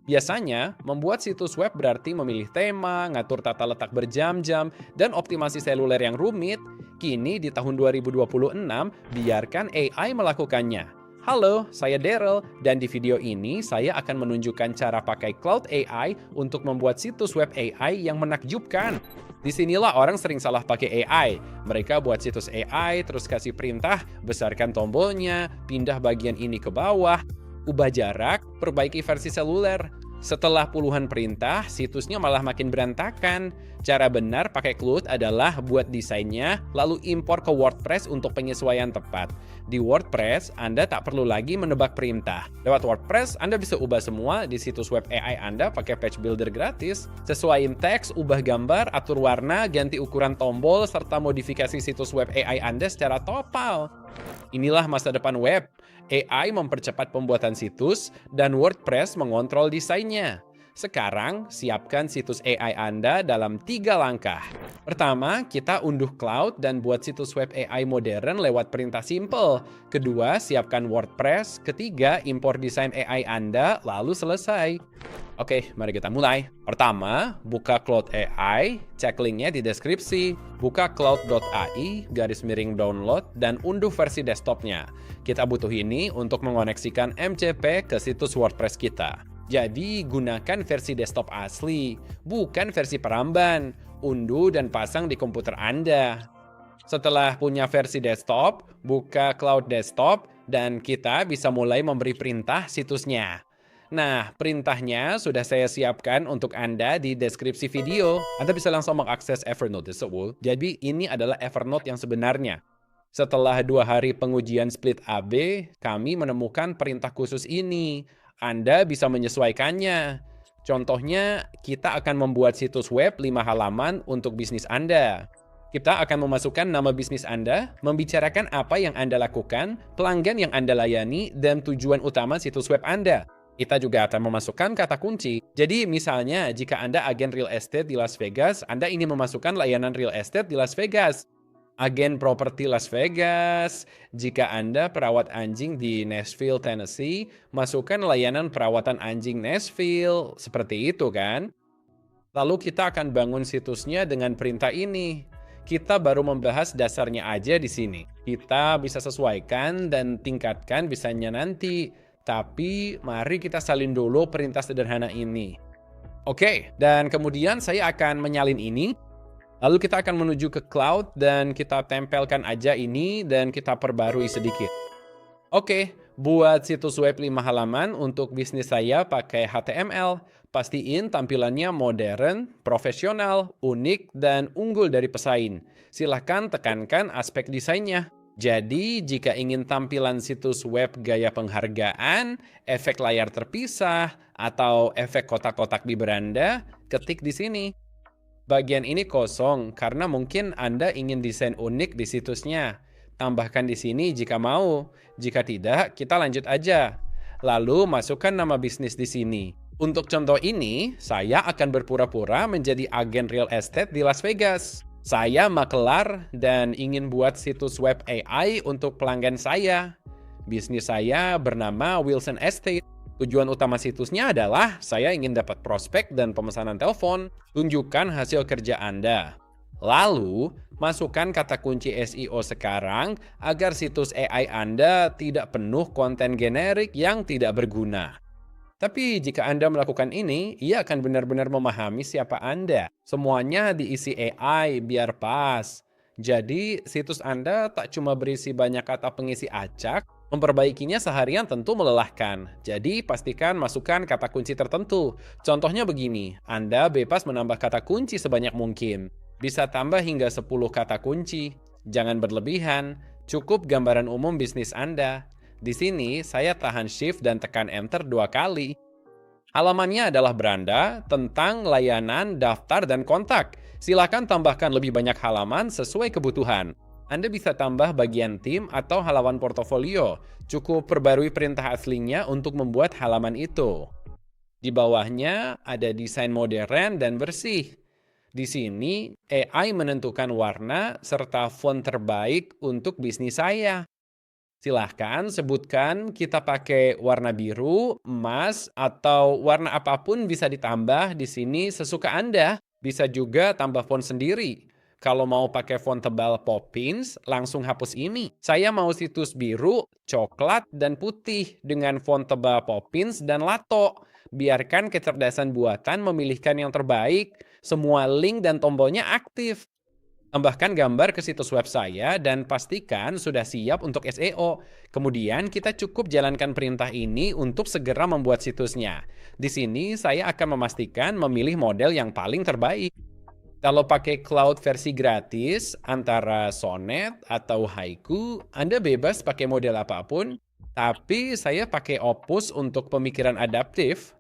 Biasanya, membuat situs web berarti memilih tema, ngatur tata letak berjam-jam, dan optimasi seluler yang rumit. Kini di tahun 2026, biarkan AI melakukannya. Halo, saya Daryl, dan di video ini saya akan menunjukkan cara pakai Cloud AI untuk membuat situs web AI yang menakjubkan. Disinilah orang sering salah pakai AI. Mereka buat situs AI, terus kasih perintah, besarkan tombolnya, pindah bagian ini ke bawah, ubah jarak, perbaiki versi seluler. Setelah puluhan perintah, situsnya malah makin berantakan. Cara benar pakai Cloud adalah buat desainnya, lalu impor ke WordPress untuk penyesuaian tepat. Di WordPress, Anda tak perlu lagi menebak perintah. Lewat WordPress, Anda bisa ubah semua di situs web AI Anda pakai Page Builder gratis. Sesuaiin teks, ubah gambar, atur warna, ganti ukuran tombol, serta modifikasi situs web AI Anda secara total. Inilah masa depan web. AI mempercepat pembuatan situs, dan WordPress mengontrol desainnya. Sekarang, siapkan situs AI Anda dalam 3 langkah. Pertama, kita unduh cloud dan buat situs web AI modern lewat perintah simple. Kedua, siapkan WordPress. Ketiga, impor desain AI Anda, lalu selesai. Oke, mari kita mulai. Pertama, buka Cloud AI, cek linknya di deskripsi. Buka cloud.ai, garis miring download, dan unduh versi desktopnya. Kita butuh ini untuk mengoneksikan MCP ke situs WordPress kita. Jadi, gunakan versi desktop asli, bukan versi peramban. Unduh dan pasang di komputer Anda. Setelah punya versi desktop, buka Cloud Desktop, dan kita bisa mulai memberi perintah situsnya. Nah, perintahnya sudah saya siapkan untuk Anda di deskripsi video. Anda bisa langsung mengakses Evernote tersebut. Jadi, ini adalah Evernote yang sebenarnya. Setelah 2 hari pengujian split AB, kami menemukan perintah khusus ini. Anda bisa menyesuaikannya. Contohnya, kita akan membuat situs web 5 halaman untuk bisnis Anda. Kita akan memasukkan nama bisnis Anda, membicarakan apa yang Anda lakukan, pelanggan yang Anda layani, dan tujuan utama situs web Anda. Kita juga akan memasukkan kata kunci. Jadi misalnya, jika Anda agen real estate di Las Vegas, Anda ingin memasukkan layanan real estate di Las Vegas. Agen properti Las Vegas. Jika Anda perawat anjing di Nashville, Tennessee, masukkan layanan perawatan anjing Nashville. Seperti itu kan? Lalu kita akan bangun situsnya dengan perintah ini. Kita baru membahas dasarnya aja di sini. Kita bisa sesuaikan dan tingkatkan bisanya nanti. Tapi mari kita salin dulu perintah sederhana ini. Oke, dan kemudian saya akan menyalin ini. Lalu kita akan menuju ke cloud dan kita tempelkan aja ini dan kita perbarui sedikit. Oke, buat situs web 5 halaman untuk bisnis saya pakai HTML. Pastiin tampilannya modern, profesional, unik, dan unggul dari pesaing. Silahkan tekankan aspek desainnya. Jadi, jika ingin tampilan situs web gaya penghargaan, efek layar terpisah, atau efek kotak-kotak di beranda, ketik di sini. Bagian ini kosong karena mungkin Anda ingin desain unik di situsnya. Tambahkan di sini jika mau. Jika tidak, kita lanjut aja. Lalu masukkan nama bisnis di sini. Untuk contoh ini, saya akan berpura-pura menjadi agen real estate di Las Vegas. Saya makelar dan ingin buat situs web AI untuk pelanggan saya. Bisnis saya bernama Wilson Estate. Tujuan utama situsnya adalah saya ingin dapat prospek dan pemesanan telepon. Tunjukkan hasil kerja Anda. Lalu, masukkan kata kunci SEO sekarang agar situs AI Anda tidak penuh konten generik yang tidak berguna. Tapi jika Anda melakukan ini, ia akan benar-benar memahami siapa Anda. Semuanya diisi AI biar pas. Jadi, situs Anda tak cuma berisi banyak kata pengisi acak, memperbaikinya seharian tentu melelahkan. Jadi, pastikan masukkan kata kunci tertentu. Contohnya begini, Anda bebas menambah kata kunci sebanyak mungkin. Bisa tambah hingga 10 kata kunci. Jangan berlebihan, cukup gambaran umum bisnis Anda. Di sini, saya tahan Shift dan tekan Enter 2 kali. Halamannya adalah beranda, tentang, layanan, daftar, dan kontak. Silakan tambahkan lebih banyak halaman sesuai kebutuhan. Anda bisa tambah bagian tim atau halaman portofolio. Cukup perbarui perintah aslinya untuk membuat halaman itu. Di bawahnya ada desain modern dan bersih. Di sini, AI menentukan warna serta font terbaik untuk bisnis saya. Silahkan sebutkan kita pakai warna biru, emas, atau warna apapun bisa ditambah di sini sesuka Anda. Bisa juga tambah font sendiri. Kalau mau pakai font tebal Poppins, langsung hapus ini. Saya mau situs biru, coklat, dan putih dengan font tebal Poppins dan Lato. Biarkan kecerdasan buatan memilihkan yang terbaik. Semua link dan tombolnya aktif. Tambahkan gambar ke situs web saya dan pastikan sudah siap untuk SEO. Kemudian kita cukup jalankan perintah ini untuk segera membuat situsnya. Di sini saya akan memastikan memilih model yang paling terbaik. Kalau pakai cloud versi gratis, antara Sonnet atau Haiku, Anda bebas pakai model apapun. Tapi saya pakai Opus untuk pemikiran adaptif.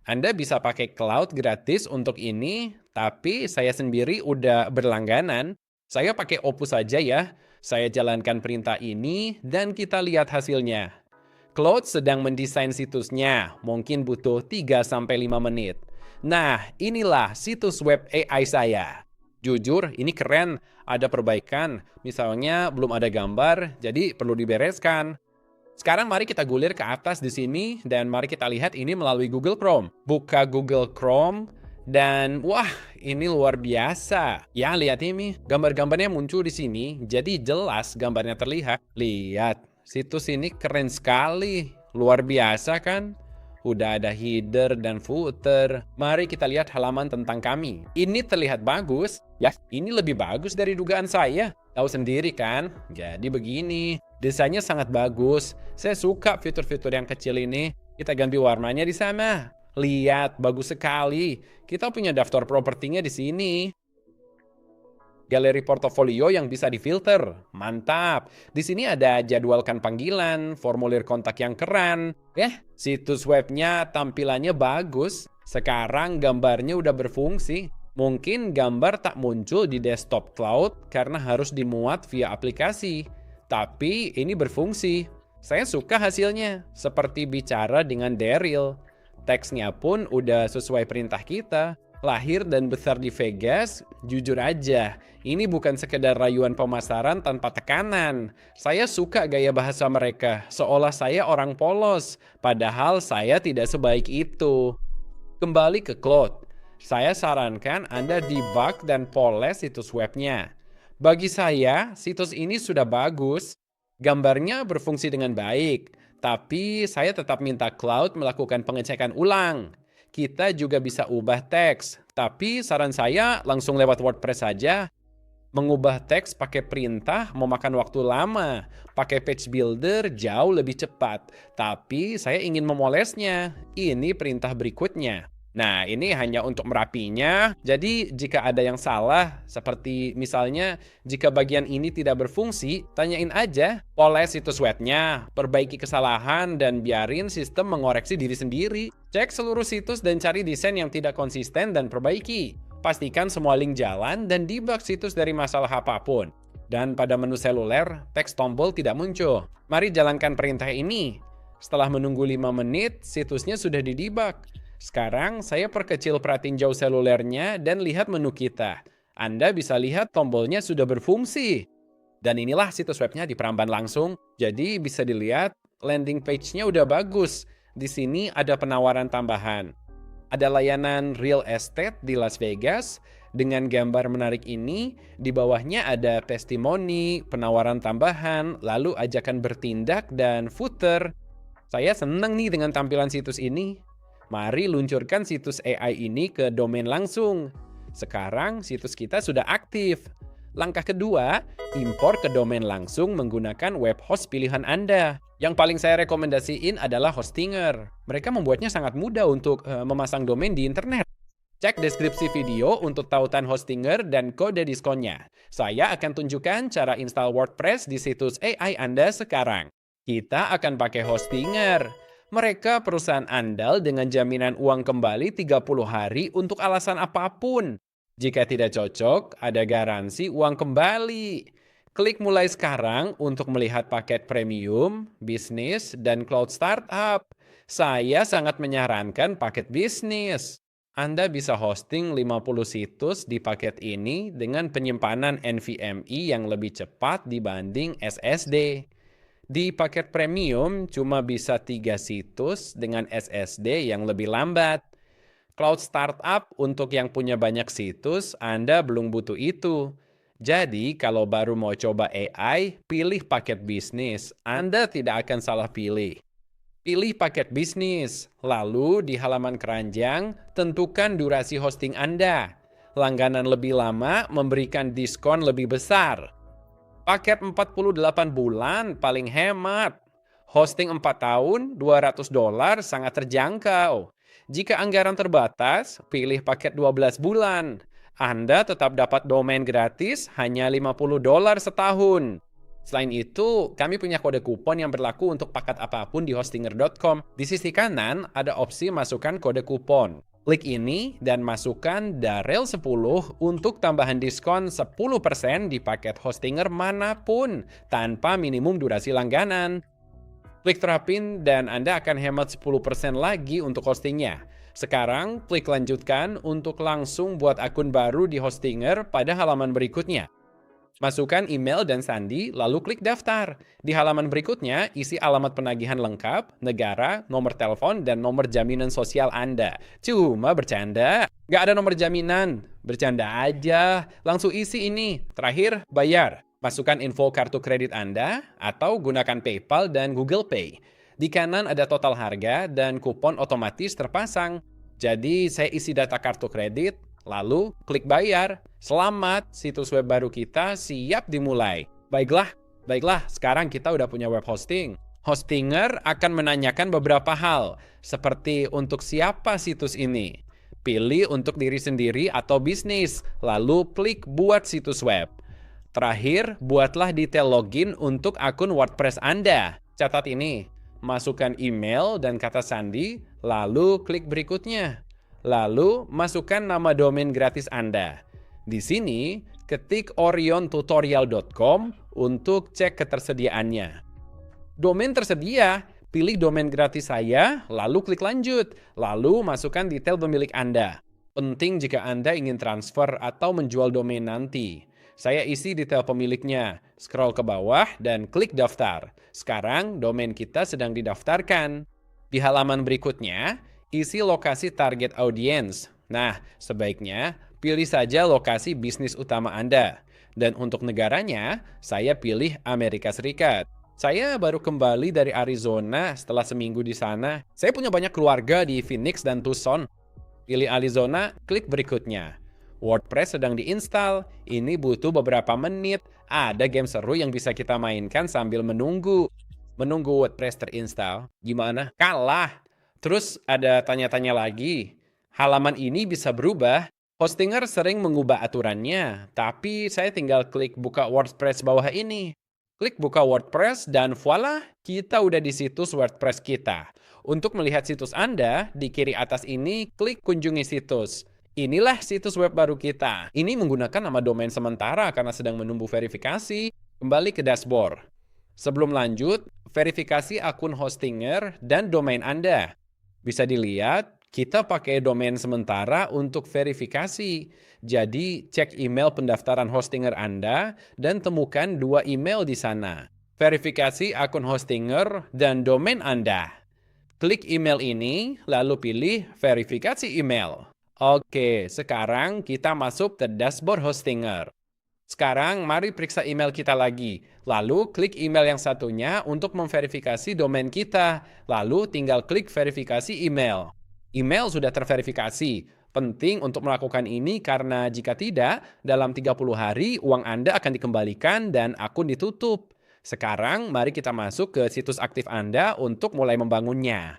Anda bisa pakai cloud gratis untuk ini, tapi saya sendiri udah berlangganan. Saya pakai Opus saja ya. Saya jalankan perintah ini dan kita lihat hasilnya. Claude sedang mendesain situsnya, mungkin butuh 3-5 menit. Nah, inilah situs web AI saya. Jujur, ini keren, ada perbaikan. Misalnya belum ada gambar, jadi perlu dibereskan. Sekarang mari kita gulir ke atas di sini dan mari kita lihat ini melalui Google Chrome. Buka Google Chrome dan wah, ini luar biasa. Ya, lihat ini, gambar-gambarnya muncul di sini, jadi jelas gambarnya terlihat. Lihat, situs ini keren sekali. Luar biasa kan? Udah ada header dan footer. Mari kita lihat halaman tentang kami. Ini terlihat bagus. Ya, ini lebih bagus dari dugaan saya. Tahu sendiri kan? Jadi begini. Desainnya sangat bagus. Saya suka fitur-fitur yang kecil ini. Kita ganti warnanya di sana. Lihat, bagus sekali. Kita punya daftar propertinya di sini. Galeri portofolio yang bisa difilter. Mantap. Di sini ada jadwalkan panggilan, formulir kontak yang keren. Situs webnya tampilannya bagus. Sekarang gambarnya udah berfungsi. Mungkin gambar tak muncul di desktop cloud karena harus dimuat via aplikasi. Tapi ini berfungsi. Saya suka hasilnya, seperti bicara dengan Daryl. Teksnya pun udah sesuai perintah kita. Lahir dan besar di Vegas, jujur aja, ini bukan sekedar rayuan pemasaran tanpa tekanan. Saya suka gaya bahasa mereka, seolah saya orang polos, padahal saya tidak sebaik itu. Kembali ke Claude, saya sarankan Anda debug dan poles situs webnya. Bagi saya, situs ini sudah bagus. Gambarnya berfungsi dengan baik, tapi saya tetap minta Claude melakukan pengecekan ulang. Kita juga bisa ubah teks, tapi saran saya langsung lewat WordPress saja. Mengubah teks pakai perintah memakan waktu lama, pakai page builder jauh lebih cepat. Tapi saya ingin memolesnya. Ini perintah berikutnya. Nah, ini hanya untuk merapinya. Jadi, jika ada yang salah, seperti misalnya jika bagian ini tidak berfungsi, tanyain aja, poles situs webnya, perbaiki kesalahan, dan biarin sistem mengoreksi diri sendiri. Cek seluruh situs dan cari desain yang tidak konsisten dan perbaiki. Pastikan semua link jalan dan debug situs dari masalah apapun. Dan pada menu seluler, teks tombol tidak muncul. Mari jalankan perintah ini. Setelah menunggu 5 menit, situsnya sudah didebug. Sekarang saya perkecil pratinjau selulernya dan lihat menu kita. Anda bisa lihat tombolnya sudah berfungsi. Dan inilah situs webnya di peramban langsung. Jadi bisa dilihat landing page-nya udah bagus. Di sini ada penawaran tambahan. Ada layanan real estate di Las Vegas. Dengan gambar menarik ini, di bawahnya ada testimoni, penawaran tambahan, lalu ajakan bertindak, dan footer. Saya senang nih dengan tampilan situs ini. Mari luncurkan situs AI ini ke domain langsung. Sekarang situs kita sudah aktif. Langkah kedua, impor ke domain langsung menggunakan web host pilihan Anda. Yang paling saya rekomendasiin adalah Hostinger. Mereka membuatnya sangat mudah untuk memasang domain di internet. Cek deskripsi video untuk tautan Hostinger dan kode diskonnya. Saya akan tunjukkan cara install WordPress di situs AI Anda sekarang. Kita akan pakai Hostinger. Mereka perusahaan andal dengan jaminan uang kembali 30 hari untuk alasan apapun. Jika tidak cocok, ada garansi uang kembali. Klik mulai sekarang untuk melihat paket premium, bisnis, dan cloud startup. Saya sangat menyarankan paket bisnis. Anda bisa hosting 50 situs di paket ini dengan penyimpanan NVMe yang lebih cepat dibanding SSD. Di paket premium cuma bisa 3 situs dengan SSD yang lebih lambat. Cloud Startup untuk yang punya banyak situs, Anda belum butuh itu. Jadi, kalau baru mau coba AI, pilih paket bisnis. Anda tidak akan salah pilih. Pilih paket bisnis, lalu di halaman keranjang, tentukan durasi hosting Anda. Langganan lebih lama memberikan diskon lebih besar. Paket 48 bulan paling hemat. Hosting 4 tahun, $200 sangat terjangkau. Jika anggaran terbatas, pilih paket 12 bulan. Anda tetap dapat domain gratis hanya $50 setahun. Selain itu, kami punya kode kupon yang berlaku untuk paket apapun di hostinger.com. Di sisi kanan ada opsi masukkan kode kupon. Klik ini dan masukkan Darel10 untuk tambahan diskon 10% di paket Hostinger manapun tanpa minimum durasi langganan. Klik terapin dan Anda akan hemat 10% lagi untuk hostingnya. Sekarang klik lanjutkan untuk langsung buat akun baru di Hostinger pada halaman berikutnya. Masukkan email dan sandi, lalu klik daftar. Di halaman berikutnya, isi alamat penagihan lengkap, negara, nomor telepon, dan nomor jaminan sosial Anda. Cuma bercanda. Nggak ada nomor jaminan. Bercanda aja. Langsung isi ini. Terakhir, bayar. Masukkan info kartu kredit Anda, atau gunakan PayPal dan Google Pay. Di kanan ada total harga dan kupon otomatis terpasang. Jadi, saya isi data kartu kredit, lalu klik bayar. Selamat, situs web baru kita siap dimulai. Baiklah, sekarang kita udah punya web hosting. Hostinger akan menanyakan beberapa hal, seperti untuk siapa situs ini. Pilih untuk diri sendiri atau bisnis, lalu klik buat situs web. Terakhir, buatlah detail login untuk akun WordPress Anda. Catat ini, masukkan email dan kata sandi, lalu klik berikutnya. Lalu, masukkan nama domain gratis Anda. Di sini, ketik oriontutorial.com untuk cek ketersediaannya. Domain tersedia, pilih domain gratis saya, lalu klik lanjut. Lalu, masukkan detail pemilik Anda. Penting jika Anda ingin transfer atau menjual domain nanti. Saya isi detail pemiliknya, scroll ke bawah, dan klik daftar. Sekarang, domain kita sedang didaftarkan. Di halaman berikutnya, isi lokasi target audience. Nah, sebaiknya pilih saja lokasi bisnis utama Anda. Dan untuk negaranya, saya pilih Amerika Serikat. Saya baru kembali dari Arizona setelah seminggu di sana. Saya punya banyak keluarga di Phoenix dan Tucson. Pilih Arizona, klik berikutnya. WordPress sedang diinstal. Ini butuh beberapa menit. Ada game seru yang bisa kita mainkan sambil menunggu. Menunggu WordPress terinstall. Gimana? Kalah. Terus ada tanya-tanya lagi. Halaman ini bisa berubah. Hostinger sering mengubah aturannya, tapi saya tinggal klik buka WordPress bawah ini. Klik buka WordPress dan voila, kita udah di situs WordPress kita. Untuk melihat situs Anda, di kiri atas ini klik kunjungi situs. Inilah situs web baru kita. Ini menggunakan nama domain sementara karena sedang menunggu verifikasi. Kembali ke dashboard. Sebelum lanjut, verifikasi akun Hostinger dan domain Anda. Bisa dilihat, kita pakai domain sementara untuk verifikasi. Jadi, cek email pendaftaran Hostinger Anda dan temukan 2 email di sana. Verifikasi akun Hostinger dan domain Anda. Klik email ini, lalu pilih verifikasi email. Oke, sekarang kita masuk ke dashboard Hostinger. Sekarang, mari periksa email kita lagi. Lalu, klik email yang satunya untuk memverifikasi domain kita. Lalu, tinggal klik verifikasi email. Email sudah terverifikasi. Penting untuk melakukan ini karena jika tidak, dalam 30 hari uang Anda akan dikembalikan dan akun ditutup. Sekarang, mari kita masuk ke situs aktif Anda untuk mulai membangunnya.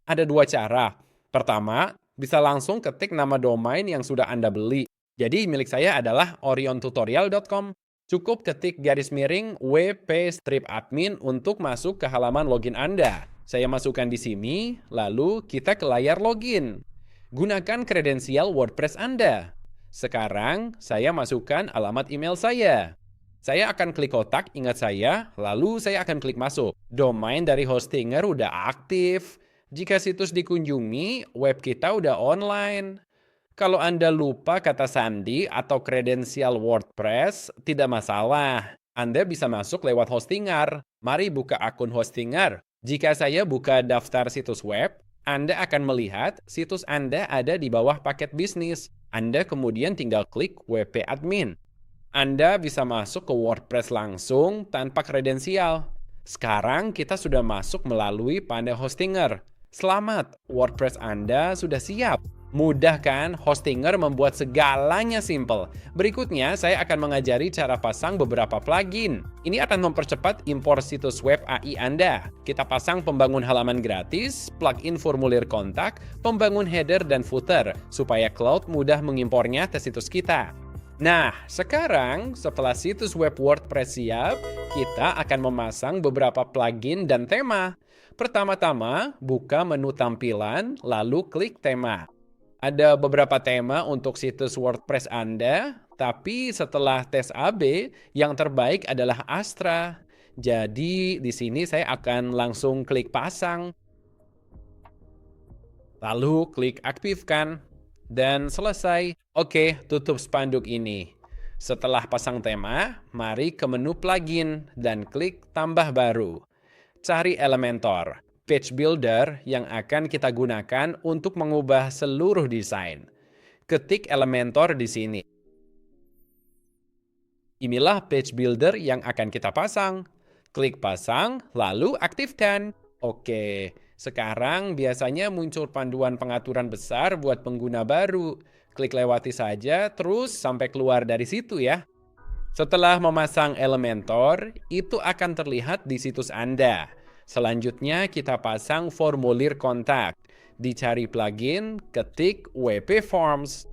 Ada 2 cara. Pertama, bisa langsung ketik nama domain yang sudah Anda beli. Jadi milik saya adalah oriontutorial.com. Cukup ketik _wp_admin untuk masuk ke halaman login Anda. Saya masukkan di sini, lalu kita ke layar login. Gunakan kredensial WordPress Anda. Sekarang, saya masukkan alamat email saya. Saya akan klik kotak ingat saya, lalu saya akan klik masuk. Domain dari Hostinger udah aktif. Jika situs dikunjungi, web kita udah online. Kalau Anda lupa kata sandi atau kredensial WordPress, tidak masalah. Anda bisa masuk lewat Hostinger. Mari buka akun Hostinger. Jika saya buka daftar situs web, Anda akan melihat situs Anda ada di bawah paket bisnis. Anda kemudian tinggal klik WP Admin. Anda bisa masuk ke WordPress langsung tanpa kredensial. Sekarang kita sudah masuk melalui panel Hostinger. Selamat, WordPress Anda sudah siap. Mudah kan? Hostinger membuat segalanya simple. Berikutnya, saya akan mengajari cara pasang beberapa plugin. Ini akan mempercepat impor situs web AI Anda. Kita pasang pembangun halaman gratis, plugin formulir kontak, pembangun header dan footer, supaya cloud mudah mengimpornya ke situs kita. Nah, sekarang setelah situs web WordPress siap, kita akan memasang beberapa plugin dan tema. Pertama-tama, buka menu tampilan, lalu klik tema. Ada beberapa tema untuk situs WordPress Anda, tapi setelah tes AB, yang terbaik adalah Astra. Jadi, di sini saya akan langsung klik pasang. Lalu klik aktifkan. Dan selesai. Oke, tutup spanduk ini. Setelah pasang tema, mari ke menu plugin dan klik tambah baru. Cari Elementor, page builder yang akan kita gunakan untuk mengubah seluruh desain. Ketik Elementor di sini. Inilah page builder yang akan kita pasang. Klik pasang, lalu aktifkan. Oke, sekarang biasanya muncul panduan pengaturan besar buat pengguna baru. Klik lewati saja, terus sampai keluar dari situ ya. Setelah memasang Elementor, itu akan terlihat di situs Anda. Selanjutnya kita pasang formulir kontak. Dicari plugin, ketik WP Forms.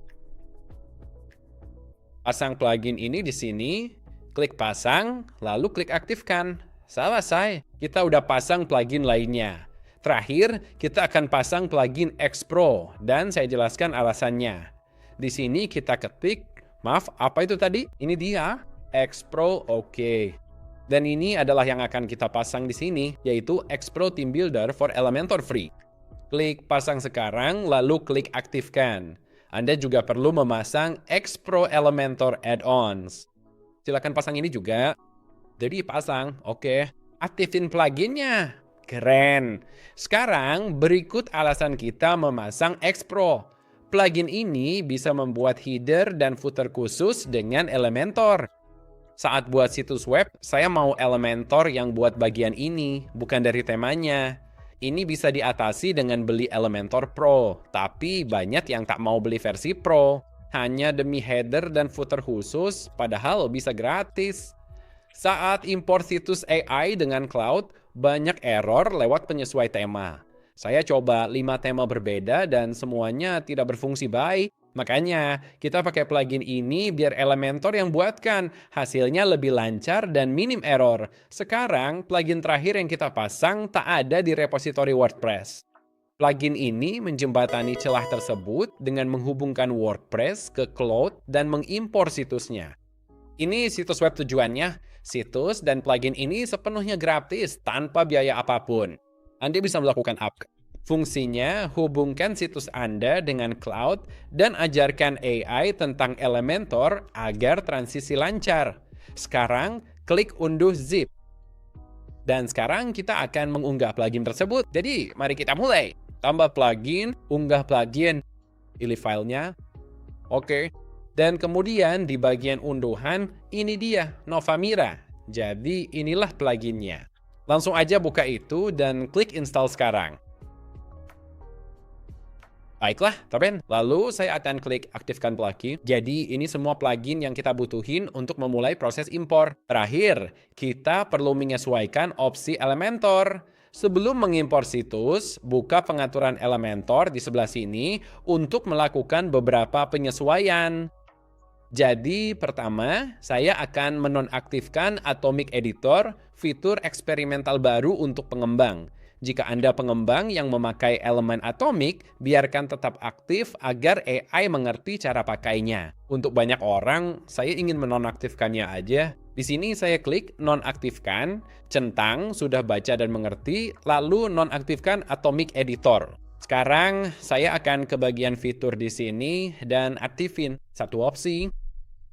Pasang plugin ini di sini, klik pasang, lalu klik aktifkan. Selesai, kita udah pasang plugin lainnya. Terakhir, kita akan pasang plugin X-Pro, dan saya jelaskan alasannya. Di sini kita ketik, maaf, apa itu tadi? Ini dia, X-Pro, oke. Dan ini adalah yang akan kita pasang di sini, yaitu X-Pro Team Builder for Elementor Free. Klik pasang sekarang, lalu klik aktifkan. Anda juga perlu memasang X-Pro Elementor Add-ons. Silakan pasang ini juga. Jadi pasang, oke. Aktifin pluginnya. Keren. Sekarang berikut alasan kita memasang X-Pro. Plugin ini bisa membuat header dan footer khusus dengan Elementor. Saat buat situs web, saya mau Elementor yang buat bagian ini, bukan dari temanya. Ini bisa diatasi dengan beli Elementor Pro, tapi banyak yang tak mau beli versi Pro. Hanya demi header dan footer khusus, padahal bisa gratis. Saat impor situs AI dengan cloud, banyak error lewat penyesuai tema. Saya coba 5 tema berbeda dan semuanya tidak berfungsi baik. Makanya, kita pakai plugin ini biar Elementor yang buatkan. Hasilnya lebih lancar dan minim error. Sekarang, plugin terakhir yang kita pasang tak ada di repositori WordPress. Plugin ini menjembatani celah tersebut dengan menghubungkan WordPress ke cloud dan mengimpor situsnya. Ini situs web tujuannya. Situs dan plugin ini sepenuhnya gratis tanpa biaya apapun. Anda bisa melakukan upgrade. Fungsinya, hubungkan situs Anda dengan cloud dan ajarkan AI tentang Elementor agar transisi lancar. Sekarang, klik unduh zip. Dan sekarang kita akan mengunggah plugin tersebut. Jadi, mari kita mulai. Tambah plugin, unggah plugin. Pilih filenya. Oke. Dan kemudian di bagian unduhan, ini dia, Novamira. Jadi, inilah pluginnya. Langsung aja buka itu dan klik install sekarang. Baiklah, Torben. Lalu saya akan klik aktifkan plugin. Jadi ini semua plugin yang kita butuhin untuk memulai proses impor. Terakhir, kita perlu menyesuaikan opsi Elementor. Sebelum mengimpor situs, buka pengaturan Elementor di sebelah sini untuk melakukan beberapa penyesuaian. Jadi pertama, saya akan menonaktifkan Atomic Editor, fitur eksperimental baru untuk pengembang. Jika Anda pengembang yang memakai elemen Atomic, biarkan tetap aktif agar AI mengerti cara pakainya. Untuk banyak orang, saya ingin menonaktifkannya aja. Di sini saya klik nonaktifkan, centang sudah baca dan mengerti, lalu nonaktifkan Atomic Editor. Sekarang saya akan ke bagian fitur di sini dan aktifin satu opsi.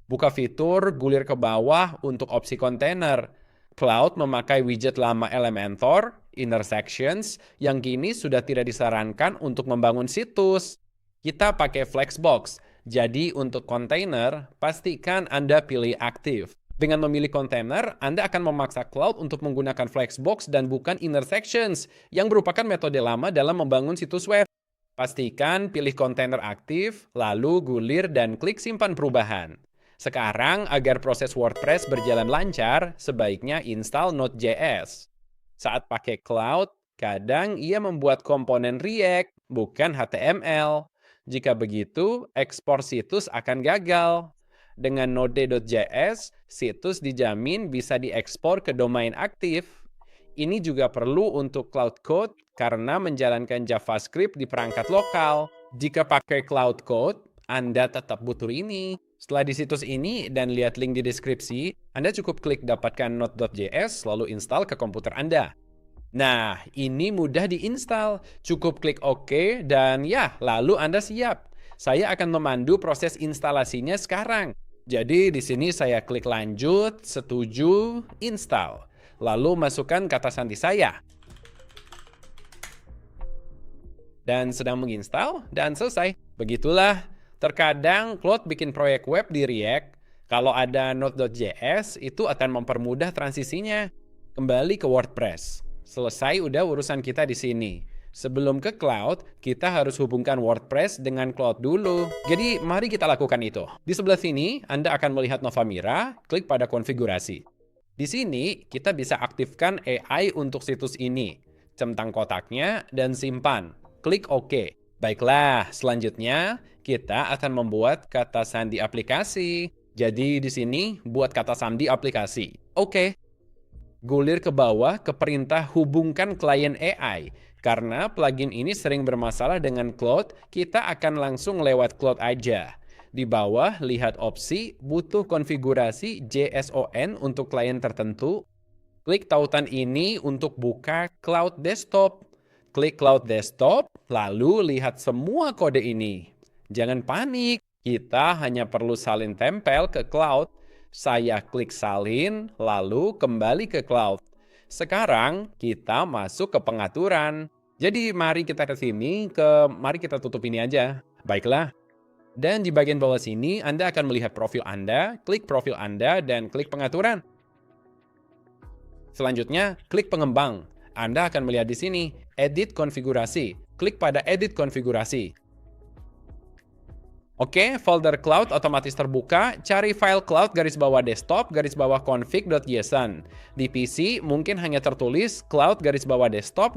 Buka fitur, gulir ke bawah untuk opsi kontainer. Cloud memakai widget lama Elementor, Intersections, yang kini sudah tidak disarankan untuk membangun situs. Kita pakai Flexbox, jadi untuk kontainer, pastikan Anda pilih aktif. Dengan memilih kontainer, Anda akan memaksa Cloud untuk menggunakan Flexbox dan bukan Intersections, yang merupakan metode lama dalam membangun situs web. Pastikan pilih kontainer aktif, lalu gulir dan klik simpan perubahan. Sekarang, agar proses WordPress berjalan lancar, sebaiknya install Node.js. Saat pakai Cloud, kadang ia membuat komponen React, bukan HTML. Jika begitu, ekspor situs akan gagal. Dengan Node.js, situs dijamin bisa diekspor ke domain aktif. Ini juga perlu untuk Cloud Code karena menjalankan JavaScript di perangkat lokal. Jika pakai Cloud Code, Anda tetap butuh ini. Setelah di situs ini dan lihat link di deskripsi, Anda cukup klik dapatkan Node.js lalu install ke komputer Anda. Nah, ini mudah diinstal. Cukup klik OK dan ya, lalu Anda siap. Saya akan memandu proses instalasinya sekarang. Jadi di sini saya klik lanjut, setuju, install. Lalu masukkan kata sandi saya. Dan sedang menginstal dan selesai. Begitulah. Terkadang Cloud bikin proyek web di React. Kalau ada Node.js, itu akan mempermudah transisinya. Kembali ke WordPress. Selesai udah urusan kita di sini. Sebelum ke Cloud, kita harus hubungkan WordPress dengan Cloud dulu. Jadi, mari kita lakukan itu. Di sebelah sini, Anda akan melihat Novamira, klik pada konfigurasi. Di sini, kita bisa aktifkan AI untuk situs ini. Centang kotaknya dan simpan. Klik OK. Baiklah, selanjutnya kita akan membuat kata sandi aplikasi. Jadi di sini buat kata sandi aplikasi. Oke. Gulir ke bawah ke perintah hubungkan klien AI. Karena plugin ini sering bermasalah dengan Cloud, kita akan langsung lewat Cloud aja. Di bawah lihat opsi butuh konfigurasi JSON untuk klien tertentu. Klik tautan ini untuk buka Cloud Desktop. Klik Cloud Desktop, lalu lihat semua kode ini. Jangan panik, kita hanya perlu salin tempel ke Cloud. Saya klik salin, lalu kembali ke Cloud. Sekarang, kita masuk ke pengaturan. Jadi, mari kita ke sini, mari kita tutup ini aja. Baiklah. Dan di bagian bawah sini, Anda akan melihat profil Anda, klik profil Anda, dan klik pengaturan. Selanjutnya, klik pengembang. Anda akan melihat di sini, edit konfigurasi. Klik pada edit konfigurasi. Oke, folder Cloud otomatis terbuka. Cari file Cloud _desktop _config.json. Di PC mungkin hanya tertulis Cloud _desktop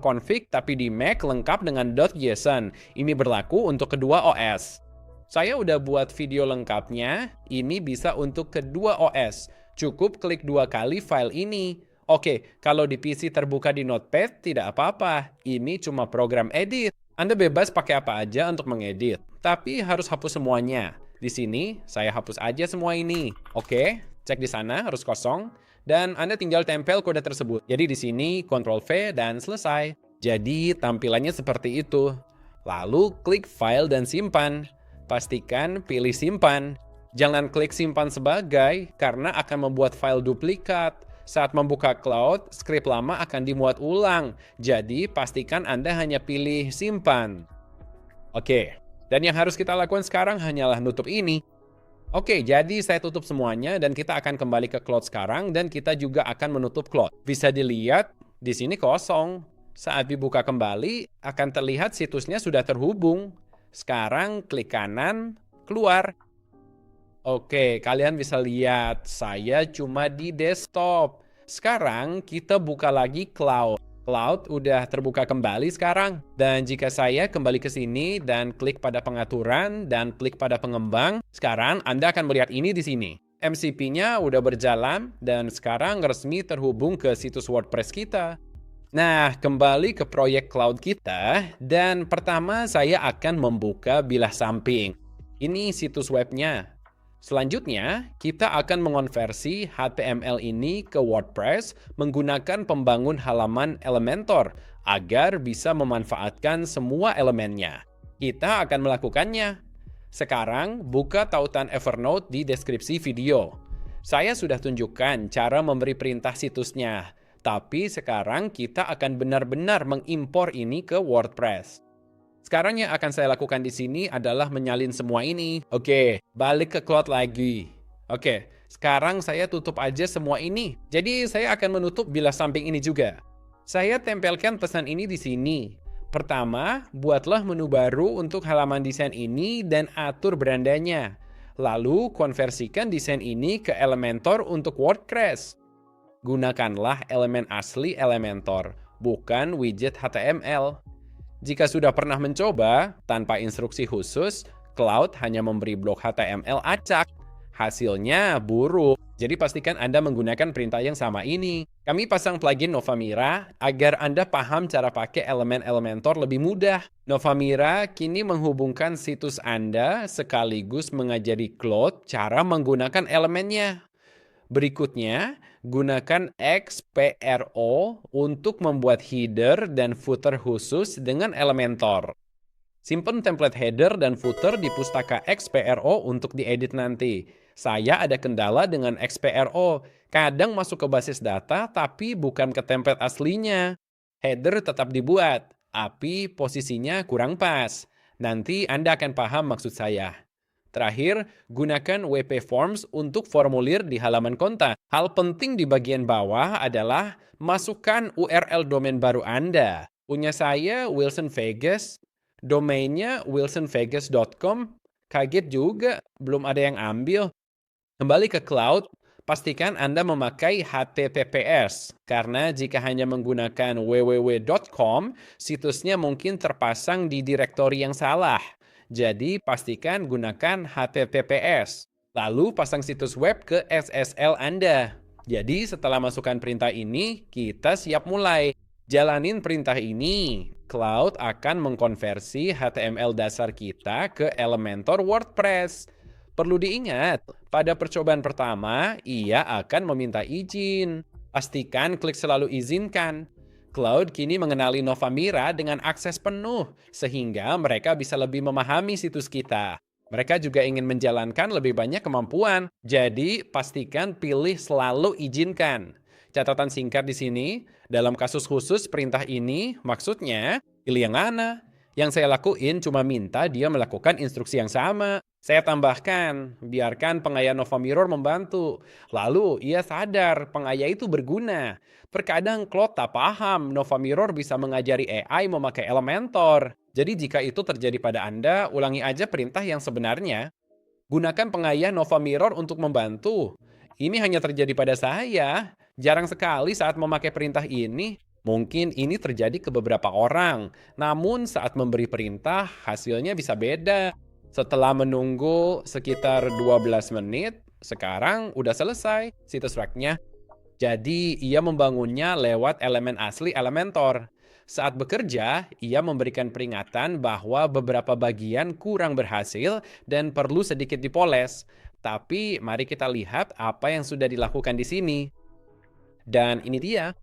_config, tapi di Mac lengkap dengan .json. Ini berlaku untuk kedua OS. Saya udah buat video lengkapnya. Ini bisa untuk kedua OS. Cukup klik 2 kali file ini. Oke, kalau di PC terbuka di Notepad, tidak apa-apa. Ini cuma program edit. Anda bebas pakai apa aja untuk mengedit, tapi harus hapus semuanya. Di sini, saya hapus aja semua ini. Oke, cek di sana harus kosong, dan Anda tinggal tempel kode tersebut. Jadi di sini, Ctrl+V dan selesai. Jadi tampilannya seperti itu. Lalu klik File dan Simpan. Pastikan pilih Simpan. Jangan klik Simpan sebagai, karena akan membuat file duplikat. Saat membuka Cloud, skrip lama akan dimuat ulang. Jadi, pastikan Anda hanya pilih simpan. Oke, dan yang harus kita lakukan sekarang hanyalah nutup ini. Oke, jadi saya tutup semuanya dan kita akan kembali ke Cloud sekarang dan kita juga akan menutup Cloud. Bisa dilihat, di sini kosong. Saat dibuka kembali, akan terlihat situsnya sudah terhubung. Sekarang klik kanan, keluar. Oke, kalian bisa lihat, saya cuma di desktop. Sekarang kita buka lagi Cloud. Cloud udah terbuka kembali sekarang. Dan jika saya kembali ke sini dan klik pada pengaturan dan klik pada pengembang, sekarang Anda akan melihat ini di sini. MCP-nya udah berjalan dan sekarang resmi terhubung ke situs WordPress kita. Nah, kembali ke proyek Cloud kita dan pertama saya akan membuka bilah samping. Ini situs webnya. Selanjutnya, kita akan mengonversi HTML ini ke WordPress menggunakan pembangun halaman Elementor agar bisa memanfaatkan semua elemennya. Kita akan melakukannya. Sekarang, buka tautan Evernote di deskripsi video. Saya sudah tunjukkan cara memberi perintah situsnya, tapi sekarang kita akan benar-benar mengimpor ini ke WordPress. Sekarang yang akan saya lakukan di sini adalah menyalin semua ini. Oke, balik ke Cloud lagi. Oke, sekarang saya tutup aja semua ini. Jadi saya akan menutup bilas samping ini juga. Saya tempelkan pesan ini di sini. Pertama, buatlah menu baru untuk halaman desain ini dan atur berandanya. Lalu konversikan desain ini ke Elementor untuk WordPress. Gunakanlah elemen asli Elementor, bukan widget HTML. Jika sudah pernah mencoba, tanpa instruksi khusus, Cloud hanya memberi blok HTML acak. Hasilnya buruk. Jadi pastikan Anda menggunakan perintah yang sama ini. Kami pasang plugin Novamira agar Anda paham cara pakai elemen Elementor lebih mudah. Novamira kini menghubungkan situs Anda sekaligus mengajari Cloud cara menggunakan elemennya. Berikutnya, gunakan XPRO untuk membuat header dan footer khusus dengan Elementor. Simpan template header dan footer di pustaka XPRO untuk diedit nanti. Saya ada kendala dengan XPRO. Kadang masuk ke basis data tapi bukan ke template aslinya. Header tetap dibuat, tapi posisinya kurang pas. Nanti Anda akan paham maksud saya. Terakhir, gunakan WP Forms untuk formulir di halaman kontak. Hal penting di bagian bawah adalah masukkan URL domain baru Anda. Punya saya Wilson Vegas, domainnya wilsonvegas.com. Kaget juga, belum ada yang ambil. Kembali ke Cloud, pastikan Anda memakai HTTPS, karena jika hanya menggunakan www.com, situsnya mungkin terpasang di direktori yang salah. Jadi, pastikan gunakan HTTPS. Lalu, pasang situs web ke SSL Anda. Jadi, setelah masukkan perintah ini, kita siap mulai. Jalanin perintah ini. Cloud akan mengkonversi HTML dasar kita ke Elementor WordPress. Perlu diingat, pada percobaan pertama, ia akan meminta izin. Pastikan klik selalu izinkan. Cloud kini mengenali Novamira dengan akses penuh, sehingga mereka bisa lebih memahami situs kita. Mereka juga ingin menjalankan lebih banyak kemampuan, jadi pastikan pilih selalu izinkan. Catatan singkat di sini, dalam kasus khusus perintah ini, maksudnya pilih yang mana? Yang saya lakuin cuma minta dia melakukan instruksi yang sama. Saya tambahkan, biarkan pengaya Novamirror membantu. Lalu ia sadar pengaya itu berguna. Terkadang Cloud tak paham Novamirror bisa mengajari AI memakai Elementor. Jadi jika itu terjadi pada Anda, ulangi aja perintah yang sebenarnya. Gunakan pengaya Novamirror untuk membantu. Ini hanya terjadi pada saya. Jarang sekali saat memakai perintah ini. Mungkin ini terjadi ke beberapa orang. Namun saat memberi perintah, hasilnya bisa beda. Setelah menunggu sekitar 12 menit, sekarang udah selesai situs rack-nya. Jadi, ia membangunnya lewat elemen asli Elementor. Saat bekerja, ia memberikan peringatan bahwa beberapa bagian kurang berhasil dan perlu sedikit dipoles. Tapi, mari kita lihat apa yang sudah dilakukan di sini. Dan ini dia.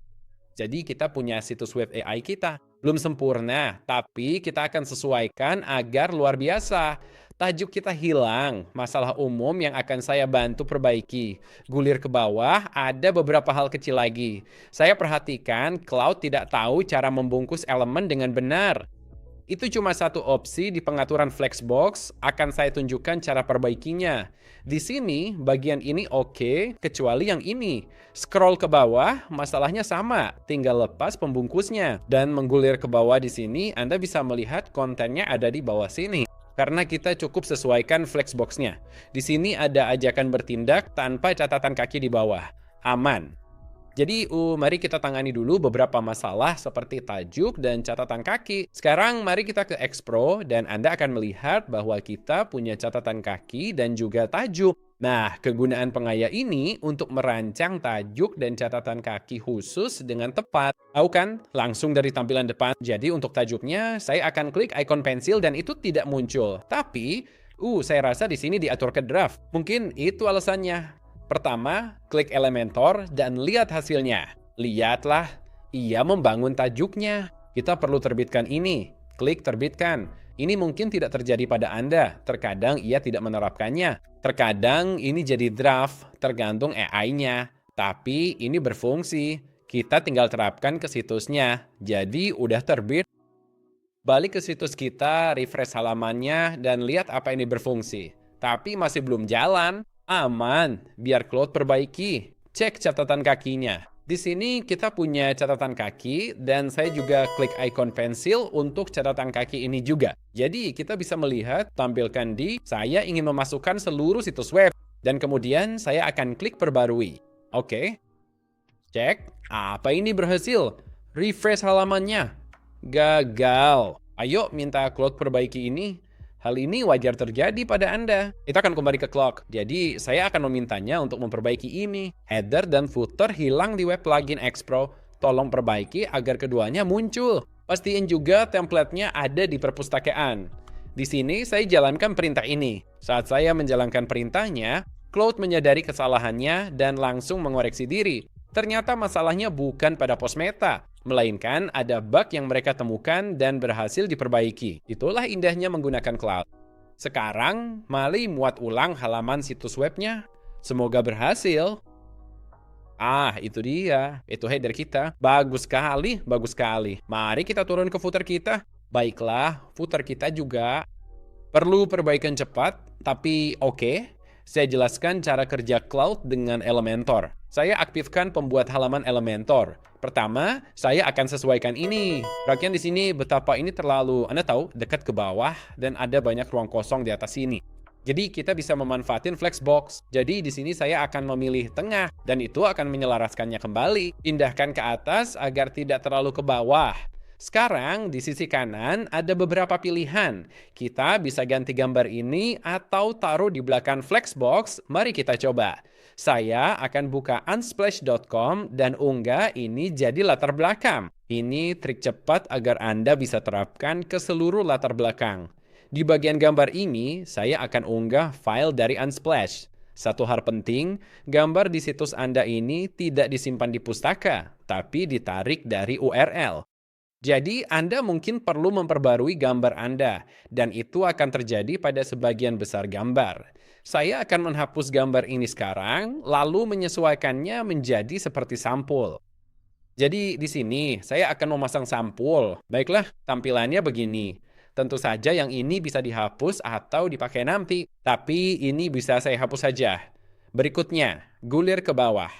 Jadi, kita punya situs web AI kita. Belum sempurna, tapi kita akan sesuaikan agar luar biasa. Tajuk kita hilang, masalah umum yang akan saya bantu perbaiki. Gulir ke bawah, ada beberapa hal kecil lagi. Saya perhatikan Cloud tidak tahu cara membungkus elemen dengan benar. Itu cuma satu opsi di pengaturan Flexbox, akan saya tunjukkan cara perbaikinya. Di sini, bagian ini oke, kecuali yang ini. Scroll ke bawah, masalahnya sama, tinggal lepas pembungkusnya. Dan menggulir ke bawah di sini, Anda bisa melihat kontennya ada di bawah sini. Karena kita cukup sesuaikan Flexbox-nya. Di sini ada ajakan bertindak tanpa catatan kaki di bawah. Aman. Jadi, mari kita tangani dulu beberapa masalah seperti tajuk dan catatan kaki. Sekarang, mari kita ke X-Pro dan Anda akan melihat bahwa kita punya catatan kaki dan juga tajuk. Nah, kegunaan pengaya ini untuk merancang tajuk dan catatan kaki khusus dengan tepat. Tahu kan? Langsung dari tampilan depan. Jadi, untuk tajuknya, saya akan klik ikon pensil dan itu tidak muncul. Tapi, saya rasa di sini diatur ke draft. Mungkin itu alasannya. Pertama, klik Elementor dan lihat hasilnya. Lihatlah, ia membangun tajuknya. Kita perlu terbitkan ini. Klik terbitkan. Ini mungkin tidak terjadi pada Anda, terkadang ia tidak menerapkannya. Terkadang ini jadi draft, tergantung AI-nya. Tapi ini berfungsi, kita tinggal terapkan ke situsnya. Jadi udah terbit. Balik ke situs kita, refresh halamannya, dan lihat apa ini berfungsi. Tapi masih belum jalan. Aman, biar Claude perbaiki. Cek catatan kakinya. Di sini kita punya catatan kaki, dan saya juga klik icon pensil untuk catatan kaki ini juga. Jadi kita bisa melihat, tampilkan di saya ingin memasukkan seluruh situs web. Dan kemudian saya akan klik perbarui. Oke. Cek, apa ini berhasil? Refresh halamannya. Gagal. Ayo minta Claude perbaiki ini. Hal ini wajar terjadi pada Anda. Kita akan kembali ke Claude. Jadi, saya akan memintanya untuk memperbaiki ini. Header dan footer hilang di web plugin X-Pro. Tolong perbaiki agar keduanya muncul. Pastiin juga template-nya ada di perpustakaan. Di sini, saya jalankan perintah ini. Saat saya menjalankan perintahnya, Claude menyadari kesalahannya dan langsung mengoreksi diri. Ternyata masalahnya bukan pada pos meta, melainkan ada bug yang mereka temukan dan berhasil diperbaiki. Itulah indahnya menggunakan cloud. Sekarang, mari muat ulang halaman situs webnya. Semoga berhasil. Ah, itu dia. Itu header kita. Bagus sekali, bagus sekali. Mari kita turun ke footer kita. Baiklah, footer kita juga perlu perbaikan cepat, tapi oke. Saya jelaskan cara kerja Cloud dengan Elementor. Saya aktifkan pembuat halaman Elementor. Pertama, saya akan sesuaikan ini. Perhatian di sini betapa ini terlalu, Anda tahu, dekat ke bawah dan ada banyak ruang kosong di atas sini. Jadi kita bisa memanfaatin flexbox. Jadi di sini saya akan memilih tengah dan itu akan menyelaraskannya kembali. Pindahkan ke atas agar tidak terlalu ke bawah. Sekarang di sisi kanan ada beberapa pilihan. Kita bisa ganti gambar ini atau taruh di belakang flexbox. Mari kita coba. Saya akan buka unsplash.com dan unggah ini jadi latar belakang. Ini trik cepat agar Anda bisa terapkan ke seluruh latar belakang. Di bagian gambar ini, saya akan unggah file dari Unsplash. Satu hal penting, gambar di situs Anda ini tidak disimpan di pustaka, tapi ditarik dari URL. Jadi, Anda mungkin perlu memperbarui gambar Anda, dan itu akan terjadi pada sebagian besar gambar. Saya akan menghapus gambar ini sekarang, lalu menyesuaikannya menjadi seperti sampul. Jadi, di sini saya akan memasang sampul. Baiklah, tampilannya begini. Tentu saja yang ini bisa dihapus atau dipakai nanti, tapi ini bisa saya hapus saja. Berikutnya, gulir ke bawah.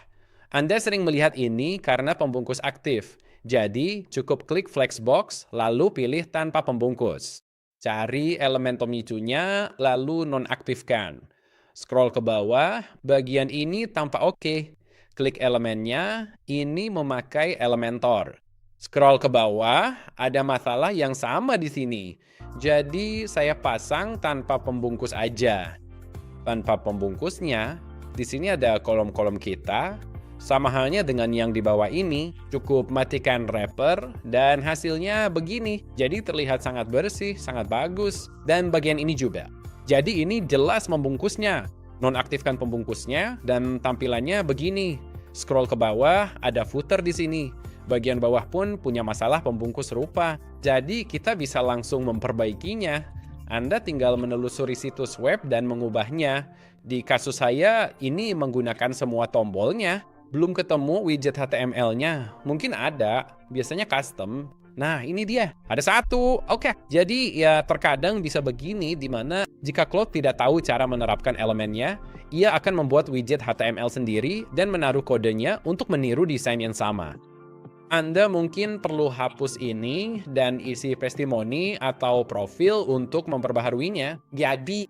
Anda sering melihat ini karena pembungkus aktif. Jadi, cukup klik flexbox, lalu pilih tanpa pembungkus. Cari elemen pemicunya, lalu nonaktifkan. Scroll ke bawah, bagian ini tampak oke. Klik elemennya, ini memakai Elementor. Scroll ke bawah, ada masalah yang sama di sini. Jadi, saya pasang tanpa pembungkus aja. Tanpa pembungkusnya, di sini ada kolom-kolom kita. Sama halnya dengan yang di bawah ini, cukup matikan wrapper dan hasilnya begini. Jadi terlihat sangat bersih, sangat bagus. Dan bagian ini juga. Jadi ini jelas membungkusnya. Nonaktifkan pembungkusnya dan tampilannya begini. Scroll ke bawah, ada footer di sini. Bagian bawah pun punya masalah pembungkus serupa. Jadi kita bisa langsung memperbaikinya. Anda tinggal menelusuri situs web dan mengubahnya. Di kasus saya, ini menggunakan semua tombolnya. Belum ketemu widget HTML-nya. Mungkin ada, biasanya custom. Nah, ini dia. Ada satu. Oke. Jadi, ya terkadang bisa begini di mana jika Claude tidak tahu cara menerapkan elemennya, ia akan membuat widget HTML sendiri dan menaruh kodenya untuk meniru desain yang sama. Anda mungkin perlu hapus ini dan isi testimoni atau profil untuk memperbaharuinya. Jadi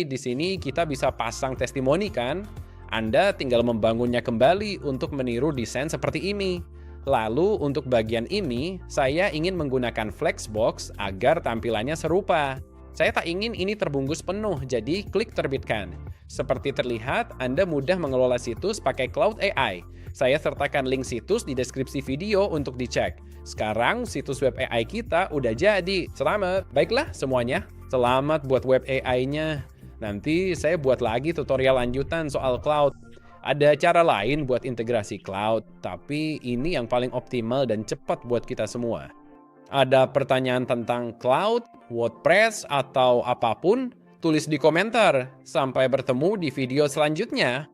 di sini kita bisa pasang testimoni kan? Anda tinggal membangunnya kembali untuk meniru desain seperti ini. Lalu untuk bagian ini, saya ingin menggunakan flexbox agar tampilannya serupa. Saya tak ingin ini terbungkus penuh, jadi klik terbitkan. Seperti terlihat, Anda mudah mengelola situs pakai Cloud AI. Saya sertakan link situs di deskripsi video untuk dicek. Sekarang situs web AI kita udah jadi. Selamat. Baiklah semuanya, selamat buat web AI-nya. Nanti saya buat lagi tutorial lanjutan soal cloud. Ada cara lain buat integrasi cloud, tapi ini yang paling optimal dan cepat buat kita semua. Ada pertanyaan tentang cloud, WordPress, atau apapun? Tulis di komentar. Sampai bertemu di video selanjutnya.